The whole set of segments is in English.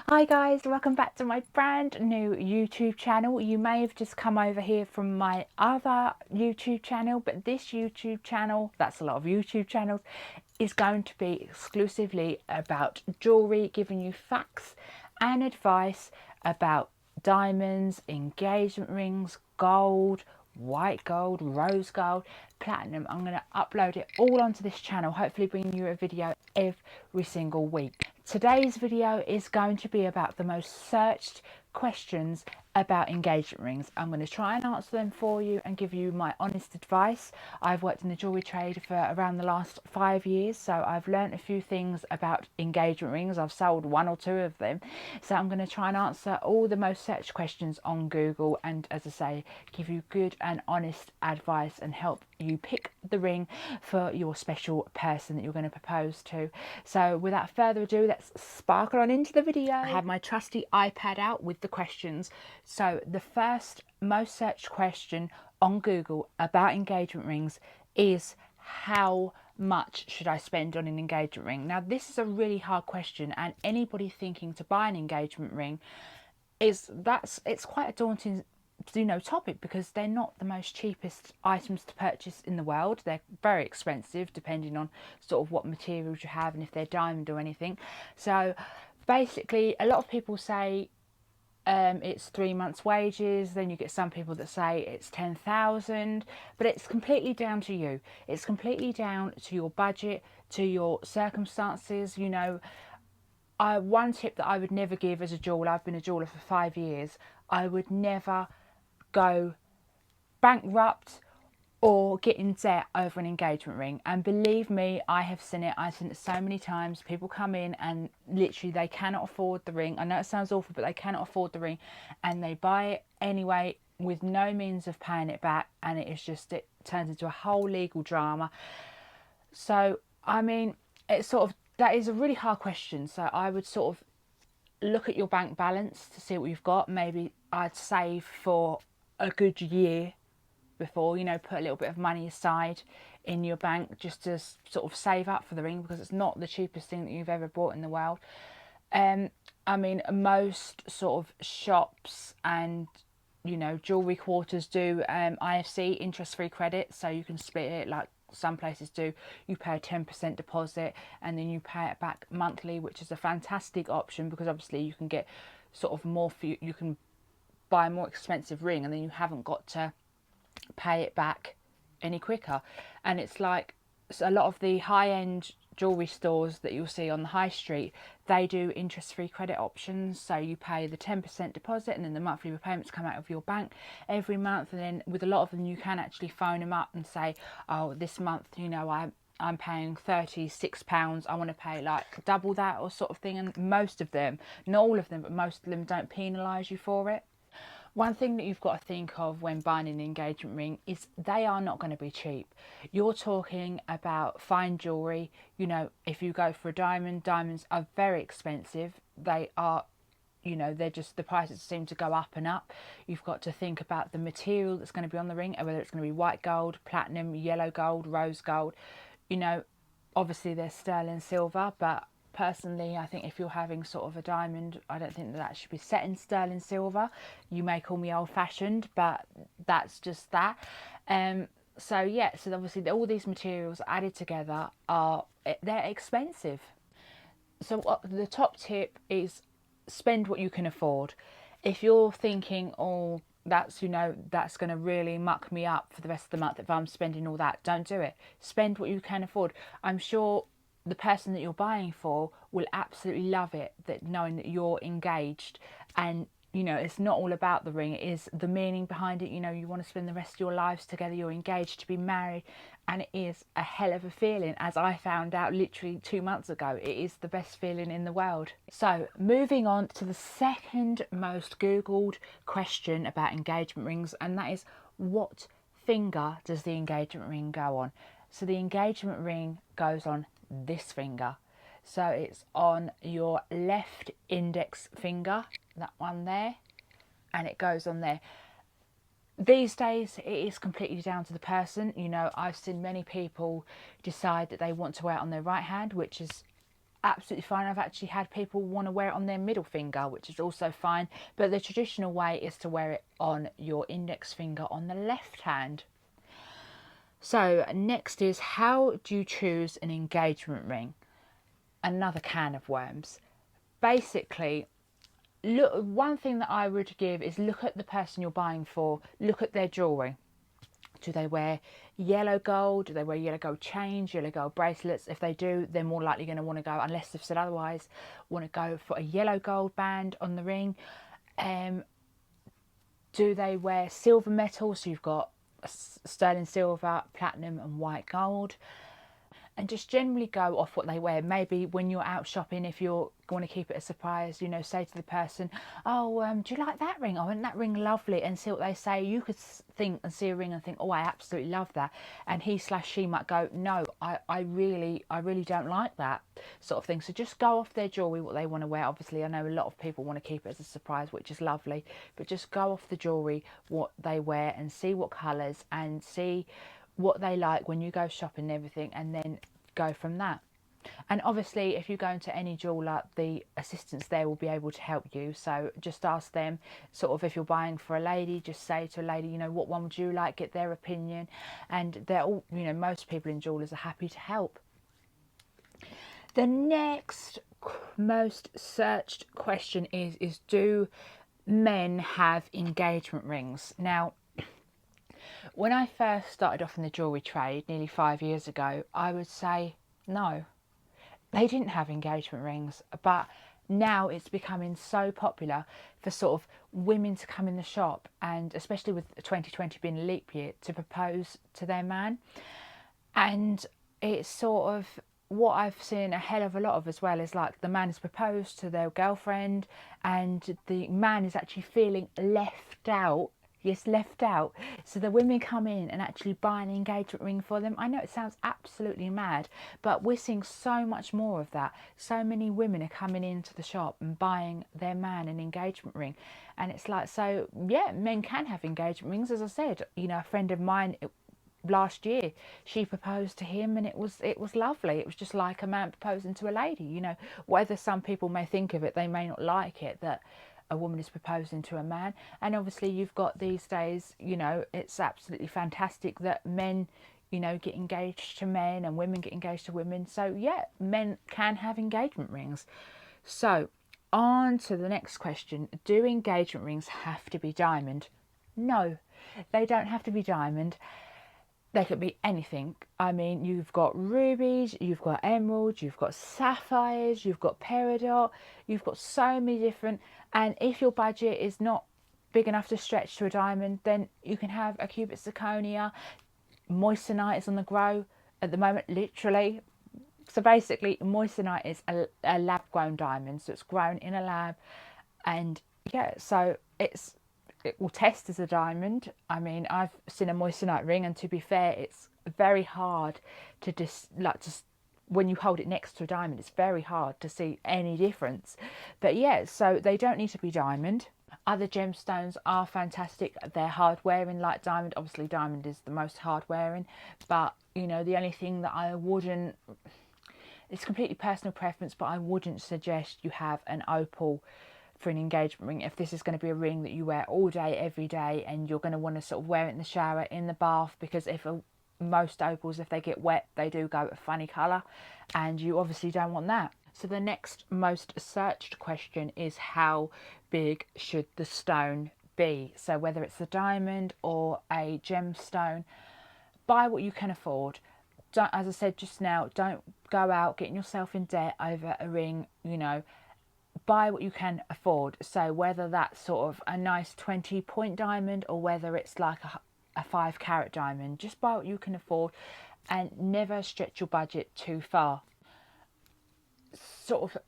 Hi guys, welcome back to my brand new YouTube channel. You may have just come over here from my other YouTube channel, but this YouTube channel, that's a lot of YouTube channels, is going to be exclusively about jewellery, giving you facts and advice about diamonds, engagement rings, gold, white gold, rose gold, platinum. I'm going to upload it all onto this channel, hopefully bringing you a video every single week. Today's video is going to be about the most searched questions about engagement rings. I'm going to try and answer them for you and give you my honest advice. I've worked in the jewellery trade for around the last 5 years, so I've learned a few things about engagement rings. I've sold one or two of them, so I'm going to try and answer all the most searched questions on Google and, as I say, give you good and honest advice and help you pick the ring for your special person that you're going to propose to. So without further ado, let's sparkle on into the video. I have my trusty iPad out with the questions. So the first most searched question on Google about engagement rings is, how much should I spend on an engagement ring? Now this is a really hard question, and anybody thinking to buy an engagement ring it's quite a daunting topic, because they're not the most cheapest items to purchase in the world. They're very expensive depending on sort of what materials you have and if they're diamond or anything. So basically a lot of people say it's 3 months wages. Then you get some people that say it's 10,000, but it's completely down to you. It's completely down to your budget, to your circumstances. One tip that I would never give as a jeweler, I've been a jeweler for 5 years, I would never go bankrupt or get in debt over an engagement ring. And believe me, I've seen it so many times. People come in and literally they cannot afford the ring. I know it sounds awful, but they cannot afford the ring and they buy it anyway with no means of paying it back, and it turns into a whole legal drama. So I mean, that is a really hard question. So I would sort of look at your bank balance to see what you've got. Maybe I'd save for a good year before, put a little bit of money aside in your bank just to sort of save up for the ring, because it's not the cheapest thing that you've ever bought in the world. I mean, most sort of shops and jewelry quarters do IFC, interest-free credit, so you can split it like some places do. You pay a 10% deposit and then you pay it back monthly, which is a fantastic option, because obviously you can get sort of more for you can buy a more expensive ring and then you haven't got to pay it back any quicker. And it's like a lot of the high-end jewelry stores that you'll see on the high street, they do interest-free credit options. So you pay the 10% deposit and then the monthly repayments come out of your bank every month. And then with a lot of them, you can actually phone them up and say, oh, this month I'm paying £36, I want to pay like double that, or sort of thing. And most of them, not all of them, but most of them don't penalise you for it. One thing that you've got to think of when buying an engagement ring is they are not going to be cheap. You're talking about fine jewellery. If you go for a diamond, diamonds are very expensive. They are, they're just, the prices seem to go up and up. You've got to think about the material that's going to be on the ring, whether it's going to be white gold, platinum, yellow gold, rose gold. Obviously there's sterling silver, but personally, I think if you're having sort of a diamond, I don't think that should be set in sterling silver. You may call me old-fashioned, but that's just that. So yeah, so obviously all these materials added together they're expensive. So the top tip is spend what you can afford. If you're thinking, oh, that's that's going to really muck me up for the rest of the month if I'm spending all that, don't do it. Spend what you can afford. I'm sure the person that you're buying for will absolutely love it, that knowing that you're engaged, and it's not all about the ring, it is the meaning behind it. You want to spend the rest of your lives together, you're engaged to be married, and it is a hell of a feeling, as I found out literally 2 months ago. It is the best feeling in the world. So moving on to the second most googled question about engagement rings, and that is, what finger does the engagement ring go on? So the engagement ring goes on this finger. So it's on your left index finger, that one there, and it goes on there. These days it is completely down to the person. I've seen many people decide that they want to wear it on their right hand, which is absolutely fine. I've actually had people want to wear it on their middle finger, which is also fine. But the traditional way is to wear it on your index finger on the left hand. So next is, how do you choose an engagement ring? Another can of worms. Basically, look, one thing that I would give is look at the person you're buying for, look at their jewellery. Do they wear yellow gold? Do they wear yellow gold chains, yellow gold bracelets? If they do, they're more likely going to want to go, unless they've said otherwise, want to go for a yellow gold band on the ring. Do they wear silver metal? So you've got sterling silver, platinum and white gold. And just generally go off what they wear. Maybe when you're out shopping, if you want to keep it a surprise, you know, say to the person, oh, do you like that ring? Oh, isn't that ring lovely? And see what they say. You could think and see a ring and think, oh, I absolutely love that. And he/she might go, no, I really don't like that, sort of thing. So just go off their jewellery, what they want to wear. Obviously, I know a lot of people want to keep it as a surprise, which is lovely. But just go off the jewellery, what they wear, and see what colours, and see what they like when you go shopping and everything, and then go from that. And obviously, if you go into any jeweller, the assistants there will be able to help you. So just ask them, sort of, if you're buying for a lady, just say to a lady, you know, what one would you like, get their opinion. And they're all, you know, most people in jewellers are happy to help. The next most searched question is do men have engagement rings? Now, when I first started off in the jewellery trade nearly 5 years ago, I would say no, they didn't have engagement rings. But now it's becoming so popular for sort of women to come in the shop, and especially with 2020 being a leap year, to propose to their man. And it's sort of what I've seen a hell of a lot of as well, is like the man has proposed to their girlfriend and the man is actually feeling left out. Yes, left out. So the women come in and actually buy an engagement ring for them. I know it sounds absolutely mad, but we're seeing so much more of that. So many women are coming into the shop and buying their man an engagement ring. And it's like, so yeah, men can have engagement rings. As I said, you know, a friend of mine, last year, she proposed to him, and it was lovely. It was just like a man proposing to a lady. You know, whether some people may think of it, they may not like it, that a woman is proposing to a man. And obviously you've got these days, you know, it's absolutely fantastic that men, you know, get engaged to men and women get engaged to women. So yeah, men can have engagement rings. So on to the next question. Do engagement rings have to be diamond? No, they don't have to be diamond. They could be anything. I mean, you've got rubies, you've got emeralds, you've got sapphires, you've got peridot, you've got so many different. And if your budget is not big enough to stretch to a diamond, then you can have a cubic zirconia. Moissanite is on the grow at the moment, literally. So basically, moissanite is a lab-grown diamond, so it's grown in a lab. And yeah, so it will test as a diamond. I mean, I've seen a moissanite ring, and to be fair, it's very hard to when you hold it next to a diamond, it's very hard to see any difference. But yeah, so they don't need to be diamond. Other gemstones are fantastic. They're hard wearing like diamond. Obviously diamond is the most hard wearing, but you know, the only thing that I wouldn't, it's completely personal preference, but I wouldn't suggest you have an opal for an engagement ring if this is going to be a ring that you wear all day every day, and you're going to want to sort of wear it in the shower, in the bath, because most opals, if they get wet, they do go a funny colour, and you obviously don't want that. So the next most searched question is, how big should the stone be? So whether it's a diamond or a gemstone, buy what you can afford. Don't, as I said just now, don't go out getting yourself in debt over a ring. You know, buy what you can afford. So whether that's sort of a nice 20-point diamond, or whether it's like a 5-carat diamond, just buy what you can afford, and never stretch your budget too far. Sort of,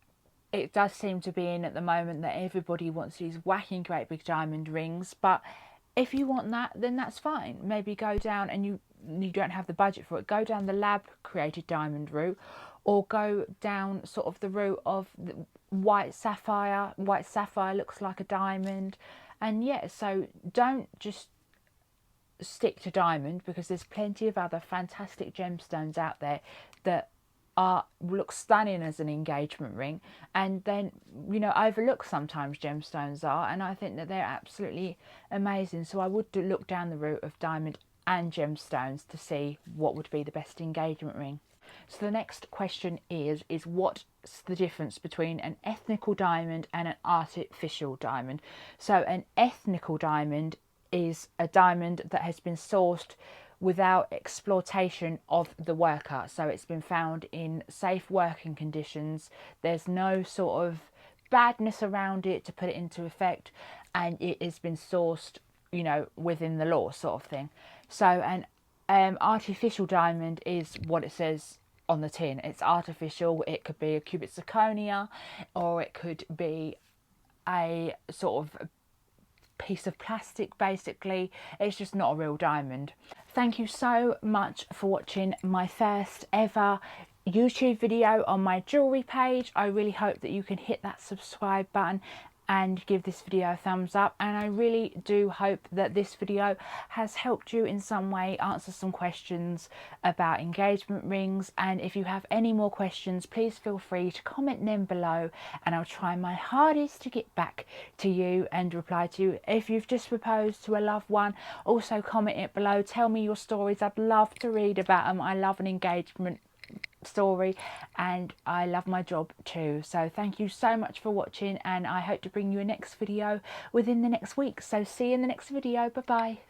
it does seem to be in at the moment that everybody wants these whacking great big diamond rings, but if you want that, then that's fine. Maybe go down, and you don't have the budget for it, go down the lab created diamond route, or go down sort of the route of the white sapphire. White sapphire looks like a diamond. And yeah, so don't just stick to diamond, because there's plenty of other fantastic gemstones out there that look stunning as an engagement ring, and then, you know, overlooked sometimes gemstones are, and I think that they're absolutely amazing. So I would look down the route of diamond and gemstones to see what would be the best engagement ring. So the next question is what's the difference between an ethnical diamond and an artificial diamond? So an ethnical diamond is a diamond that has been sourced without exploitation of the worker. So it's been found in safe working conditions. There's no sort of badness around it to put it into effect, and it has been sourced, you know, within the law, sort of thing. So an artificial diamond is what it says on the tin. It's artificial. It could be a cubic zirconia, or it could be a sort of piece of plastic. Basically, it's just not a real diamond. Thank you so much for watching my first ever YouTube video on my jewellery page. I really hope that you can hit that subscribe button and give this video a thumbs up, and I really do hope that this video has helped you in some way answer some questions about engagement rings. And if you have any more questions, please feel free to comment them below, and I'll try my hardest to get back to you and reply to you. If you've just proposed to a loved one, also comment it below. Tell me your stories. I'd love to read about them. I love an engagement story, and I love my job too. So thank you so much for watching, and I hope to bring you a next video within the next week. So see you in the next video. Bye bye.